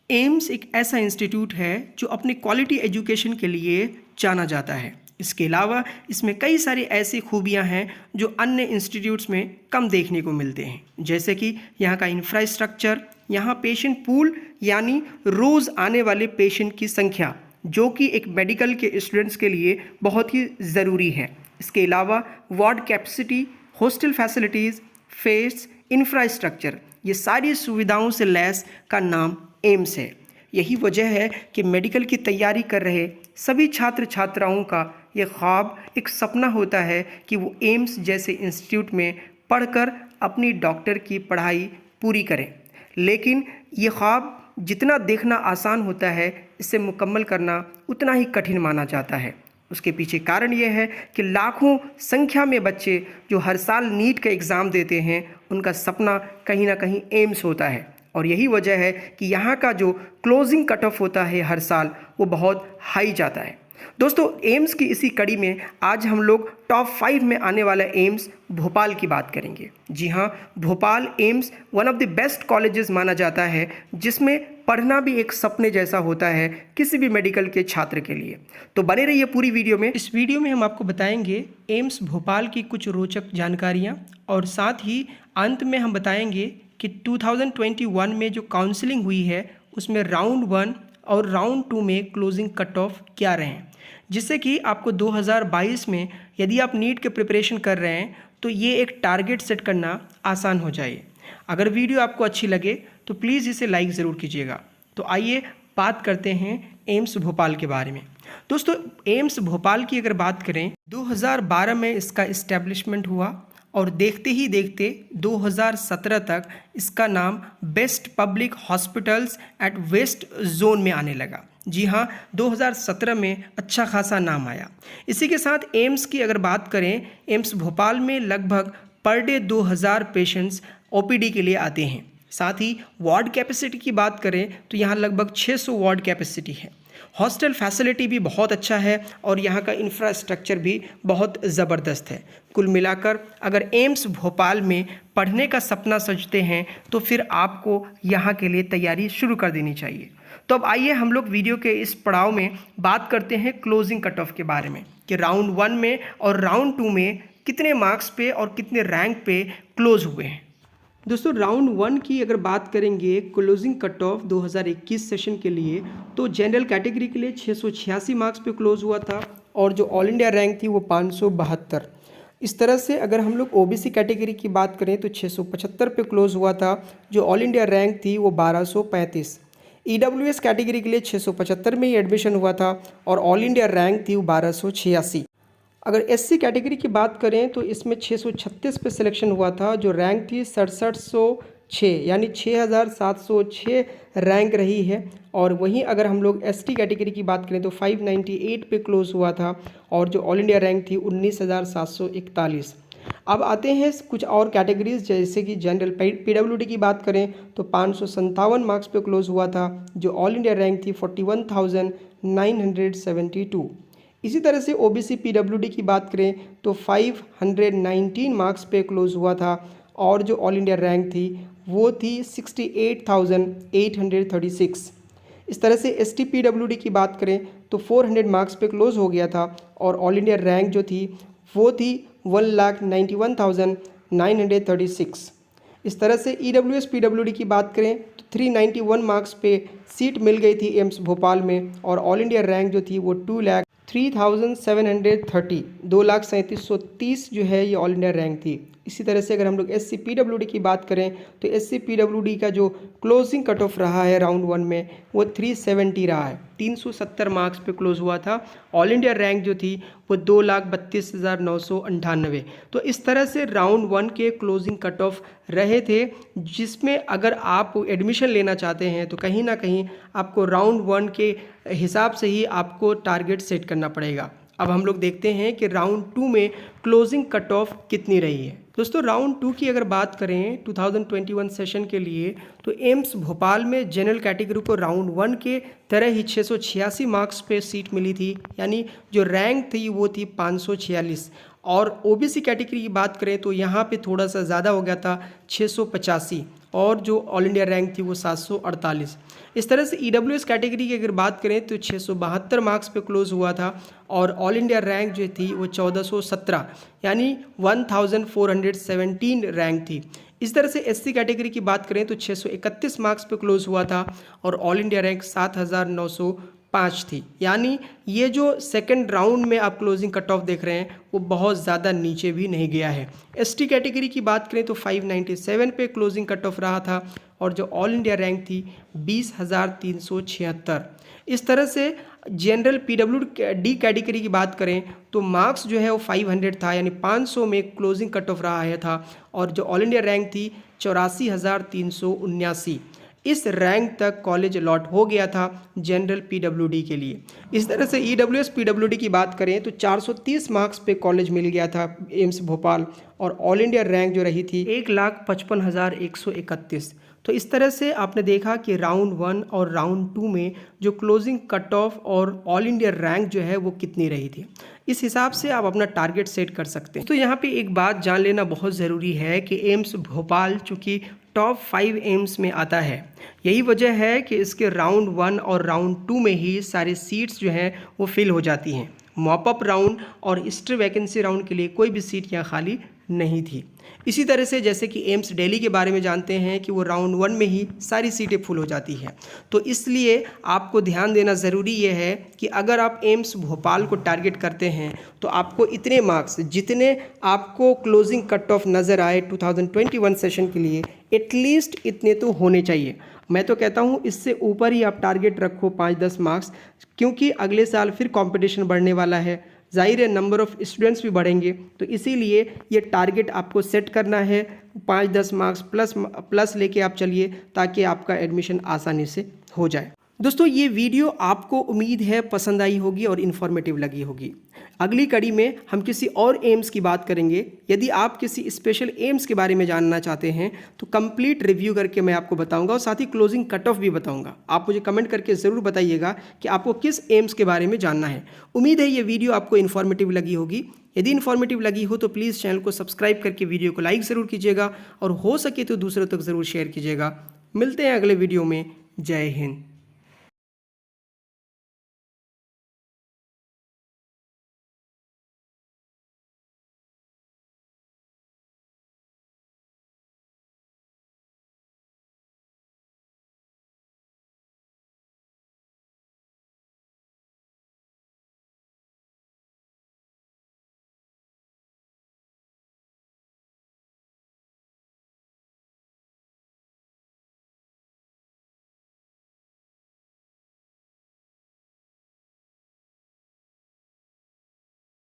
AIIMS एक ऐसा institute है जो अपने क्वालिटी एजुकेशन के लिए जाना जाता है। इसके अलावा इसमें कई सारी ऐसी खूबियां हैं जो अन्य इंस्टीट्यूट्स में कम देखने को मिलते हैं, जैसे कि यहाँ का इंफ्रास्ट्रक्चर, यहाँ पेशेंट पूल यानी रोज़ आने वाले पेशेंट की संख्या जो कि एक मेडिकल के स्टूडेंट्स के लिए बहुत ही ज़रूरी है। इसके अलावा ward capacity, hostel facilities, face, infrastructure, ये सारी सुविधाओं से लैस का नाम एम्स है। यही वजह है कि मेडिकल की तैयारी कर रहे सभी छात्र छात्राओं का ये ख्वाब, एक सपना होता है कि वो एम्स जैसे इंस्टीट्यूट में पढ़कर अपनी डॉक्टर की पढ़ाई पूरी करें। लेकिन ये ख्वाब जितना देखना आसान होता है, इसे मुकम्मल करना उतना ही कठिन माना जाता है। उसके पीछे कारण यह है कि लाखों संख्या में बच्चे जो हर साल नीट का एग्ज़ाम देते हैं, उनका सपना कहीं ना कहीं एम्स होता है। और यही वजह है कि यहाँ का जो क्लोजिंग कट ऑफ होता है हर साल, वो बहुत हाई जाता है। दोस्तों, एम्स की इसी कड़ी में आज हम लोग टॉप 5 में आने वाला एम्स भोपाल की बात करेंगे। जी हाँ, Bhopal AIIMS one of the best colleges माना जाता है, जिसमें पढ़ना भी एक सपने जैसा होता है किसी भी मेडिकल के छात्र के लिए। तो बने रहिए पूरी वीडियो में। इस वीडियो में हम आपको बताएंगे एम्स भोपाल की कुछ रोचक जानकारियाँ, और साथ ही अंत में हम बताएंगे कि 2021 में जो काउंसलिंग हुई है उसमें राउंड 1 और राउंड 2 में क्लोजिंग कट ऑफ क्या रहे हैं, जिससे कि आपको 2022 में यदि आप नीट के प्रिपरेशन कर रहे हैं तो ये एक टारगेट सेट करना आसान हो जाए। अगर वीडियो आपको अच्छी लगे तो प्लीज़ इसे लाइक ज़रूर कीजिएगा। तो आइए बात करते हैं एम्स भोपाल के बारे में। दोस्तों, एम्स भोपाल की अगर बात करें, 2012 में इसका इस्टेब्लिशमेंट हुआ और देखते ही देखते 2017 तक इसका नाम best public hospitals at west zone में आने लगा। जी हाँ, 2017 में अच्छा खासा नाम आया। इसी के साथ एम्स की अगर बात करें, एम्स भोपाल में लगभग पर डे 2000 पेशेंट्स ओपीडी के लिए आते हैं। साथ ही वार्ड कैपेसिटी की बात करें तो यहाँ लगभग 600 वार्ड कैपेसिटी है। हॉस्टल फैसिलिटी भी बहुत अच्छा है और यहाँ का इंफ्रास्ट्रक्चर भी बहुत ज़बरदस्त है। कुल मिलाकर अगर एम्स भोपाल में पढ़ने का सपना सोचते हैं तो फिर आपको यहाँ के लिए तैयारी शुरू कर देनी चाहिए। तो अब आइए हम लोग वीडियो के इस पड़ाव में बात करते हैं क्लोजिंग कट ऑफ के बारे में, कि राउंड 1 में और राउंड 2 में कितने मार्क्स पे और कितने रैंक पे क्लोज हुए हैं। दोस्तों, राउंड 1 की अगर बात करेंगे क्लोजिंग कट ऑफ 2021 सेशन के लिए, तो जनरल कैटेगरी के लिए 686 मार्क्स पे क्लोज हुआ था और जो ऑल इंडिया रैंक थी वो 572। इस तरह से अगर हम लोग ओबीसी कैटेगरी की बात करें तो 675 पे क्लोज हुआ था, जो ऑल इंडिया रैंक थी वो 1235। ईडब्ल्यूएस कैटेगरी के लिए 675 में ही एडमिशन हुआ था और ऑल इंडिया रैंक थी वो 1286। अगर एससी कैटेगरी की बात करें तो इसमें 636 पे सिलेक्शन हुआ था, जो रैंक थी 6706, यानी 6706 रैंक रही है। और वहीं अगर हम लोग एसटी कैटेगरी की बात करें तो 598 पे क्लोज हुआ था और जो ऑल इंडिया रैंक थी 19741। अब आते हैं कुछ और कैटेगरीज, जैसे कि जनरल पीडब्ल्यूडी की बात करें तो 557 मार्क्स पे क्लोज हुआ था, जो ऑल इंडिया रैंक थी 41,972। इसी तरह से ओबीसी पीडब्ल्यूडी की बात करें तो 519 मार्क्स पे क्लोज हुआ था और जो ऑल इंडिया रैंक थी वो थी 68,836। इस तरह से एसटी पीडब्ल्यूडी की बात करें तो 400 मार्क्स पे क्लोज हो गया था और ऑल इंडिया रैंक जो थी वो थी 1,91,936। इस तरह से ईडब्ल्यूएस पीडब्ल्यूडी की बात करें तो 391 मार्क्स पे सीट मिल गई थी एम्स भोपाल में और ऑल इंडिया रैंक जो थी वो 2,03,730, 2,3730 जो है ये ऑल इंडिया रैंक थी। इसी तरह से अगर हम लोग एससी पीडब्ल्यूडी की बात करें तो एससी पीडब्ल्यूडी का जो क्लोजिंग कट ऑफ रहा है राउंड 1 में वो 370 रहा है, 370 मार्क्स पे क्लोज हुआ था। ऑल इंडिया रैंक जो थी वो 2,32,998। तो इस तरह से राउंड 1 के क्लोजिंग कट ऑफ रहे थे, जिसमें अगर आप एडमिशन लेना चाहते हैं तो कहीं ना कहीं आपको राउंड 1 के हिसाब से ही आपको टारगेट सेट करना पड़ेगा। अब हम लोग देखते हैं कि राउंड 2 में क्लोजिंग कट ऑफ कितनी रही है। दोस्तों, राउंड 2 की अगर बात करें 2021 सेशन के लिए तो एम्स भोपाल में जनरल कैटेगरी को राउंड 1 के तरह ही 686 मार्क्स पे सीट मिली थी, यानी जो रैंक थी वो थी 546। और ओबीसी कैटेगरी की बात करें तो यहाँ पे थोड़ा सा ज़्यादा हो गया था, 685, और जो ऑल इंडिया रैंक थी वो 748। इस तरह से EWS कैटेगरी की अगर बात करें तो 672 मार्क्स पे क्लोज हुआ था और ऑल इंडिया रैंक जो थी वो 1417 यानी 1417 रैंक थी। इस तरह से SC कैटेगरी की बात करें तो 631 मार्क्स पे क्लोज हुआ था और ऑल इंडिया रैंक 7905 थी। यानी ये जो सेकंड राउंड में आप क्लोजिंग कट ऑफ देख रहे हैं वो बहुत ज़्यादा नीचे भी नहीं गया है। ST कैटेगरी की बात करें तो 597 पे क्लोजिंग कट ऑफ रहा था और जो ऑल इंडिया रैंक थी 20,376। इस तरह से जनरल PWD कैटेगरी की बात करें तो मार्क्स जो है वो 500 था यानी 500 में क्लोजिंग कट ऑफ रहा है था और जो ऑल इंडिया रैंक थी 84,379। इस रैंक तक कॉलेज अलॉट हो गया था जनरल PWD के लिए। इस तरह से EWS PWD की बात करें तो 430 मार्क्स पे कॉलेज मिल गया था एम्स भोपाल और ऑल इंडिया रैंक जो रही थी 1,55,131। तो इस तरह से आपने देखा कि राउंड 1 और राउंड 2 में जो क्लोजिंग कट ऑफ और ऑल इंडिया रैंक जो है वो कितनी रही थी। इस हिसाब से आप अपना टारगेट सेट कर सकते हैं। तो यहाँ पे एक बात जान लेना बहुत ज़रूरी है कि एम्स भोपाल चूँकि टॉप 5 एम्स में आता है, यही वजह है कि इसके राउंड 1 और राउंड 2 में ही सारी सीट्स जो हैं वो फिल हो जाती हैं। मॉपअप राउंड और हिस्ट्री वैकेंसी राउंड के लिए कोई भी सीट यहाँ खाली नहीं थी। इसी तरह से जैसे कि एम्स दिल्ली के बारे में जानते हैं कि वो राउंड 1 में ही सारी सीटें फुल हो जाती हैं। तो इसलिए आपको ध्यान देना ज़रूरी ये है कि अगर आप एम्स भोपाल को टारगेट करते हैं तो आपको इतने मार्क्स जितने आपको क्लोजिंग कट ऑफ नज़र आए 2021 सेशन के लिए एटलीस्ट इतने तो होने चाहिए। मैं तो कहता हूँ इससे ऊपर ही आप टारगेट रखो 5-10 मार्क्स, क्योंकि अगले साल फिर कंपटीशन बढ़ने वाला है, जाहिर है नंबर ऑफ़ स्टूडेंट्स भी बढ़ेंगे। तो इसीलिए ये टारगेट आपको सेट करना है 5-10 मार्क्स प्लस लेके आप चलिए ताकि आपका एडमिशन आसानी से हो जाए। दोस्तों ये वीडियो आपको उम्मीद है पसंद आई होगी और इन्फॉर्मेटिव लगी होगी। अगली कड़ी में हम किसी और एम्स की बात करेंगे। यदि आप किसी स्पेशल एम्स के बारे में जानना चाहते हैं तो कंप्लीट रिव्यू करके मैं आपको बताऊंगा और साथ ही क्लोजिंग कट ऑफ भी बताऊंगा। आप मुझे कमेंट करके ज़रूर बताइएगा कि आपको किस एम्स के बारे में जानना है। उम्मीद है ये वीडियो आपको इन्फॉर्मेटिव लगी होगी। यदि इन्फॉर्मेटिव लगी हो तो प्लीज़ चैनल को सब्सक्राइब करके वीडियो को लाइक ज़रूर कीजिएगा और हो सके तो दूसरों तक ज़रूर शेयर कीजिएगा। मिलते हैं अगले वीडियो में। जय हिंद।